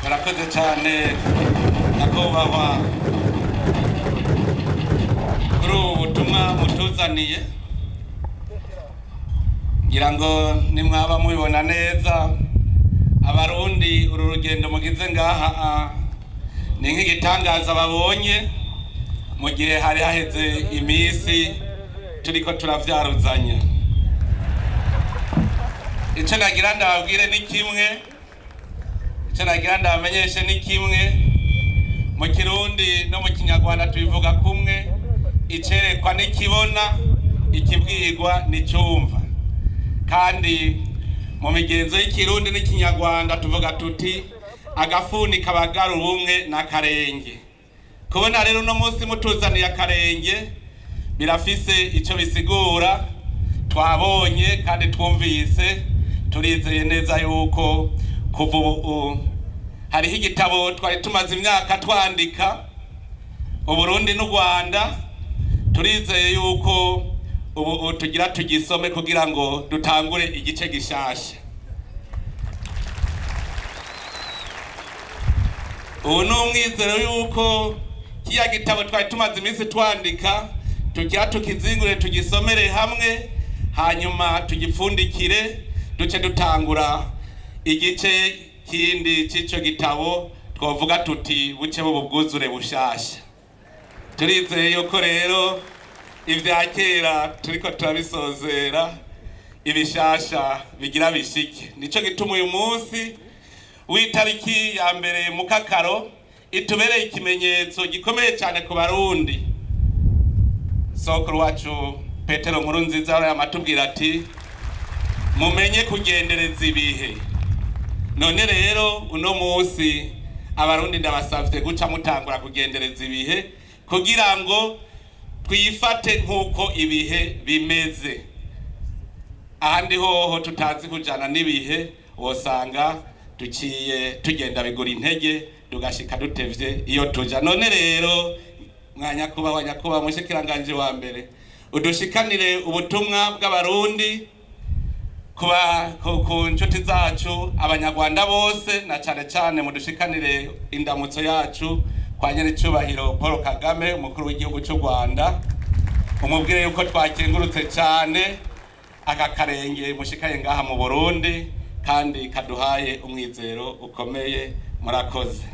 murakoze cyane nyakubahwa kuri ubu butumwa mutuzaniye, ngira ngo nimwaba mubibona neza abarundi uru rugendo mugize ngaha ni nk'igitangaza babonye mu gihe hari haheze iminsi turiko turavyaruzanya. Ico nagira ndababwire ni kimwe, ico nagira ndabamenyeshe ni kimwe. Mu Kirundi no mu Kinyarwanda tubivuga kumwe, icerekwa nikibona, ikibwirwa nicumva. Kandi mu migenzo y'Ikirundi n'Ikinyarwanda tuvuga tuti agafuni kabagara ubumwe n'akarenge. Kubona rero no munsi mutuzaniye akarenge birafise ico bisigura. Twabonye kandi twumvise, turizeye neza yuko kuva ubu hariho igitabo twari tumaze imyaka twandika, Uburundi n'u Rwanda. Turizeye yuko ubu tugira tugisome kugira ngo dutangure igice gishasha. Ubu n'umwizero yuko kiya gitabo twari tumaze iminsi twandika tugira tukizingure tugisomere hamwe, hanyuma tugipfundikire duce dutangura igice kindi c'ico gitabo twovuga tuti buce bubwuzure bushasha. Turizeye yuko rero ivya kera turiko turabisozera, ibishasha bigira bishike. Nico gituma uyu munsi w'itariki ya mbere mu Kakaro itubereye ikimenyetso gikomeye cyane ku Barundi. Sokuru wacu Petero Nkurunziza yamatubwira ati mumenye kugendereza ibihe. None rero uno munsi Abarundi ndabasavye guca mutangura kugendereza ibihe kugira ngo twifate nkuko ibihe bimeze. Ahandi hoho tutazi kujana n'ibihe wosanga tuciye tugenda bigura intege tugashika dutevye iyo tuja. None rero nyakubahwa mushikiranganje wa mbere, udushikanire ubutumwa bw'Abarundi ku nshuti zacu Abanyarwanda bose, na cane cane mudushikanire indamutso yacu kwa Nyenicubahiro Paul Kagame, umukuru w'igihugu cy'u Rwanda. Umubwire yuko twakengurutse cyane aka karenge mushikaye ngaha mu Burundi kandi kaduhaye umwizero ukomeye. Murakoze.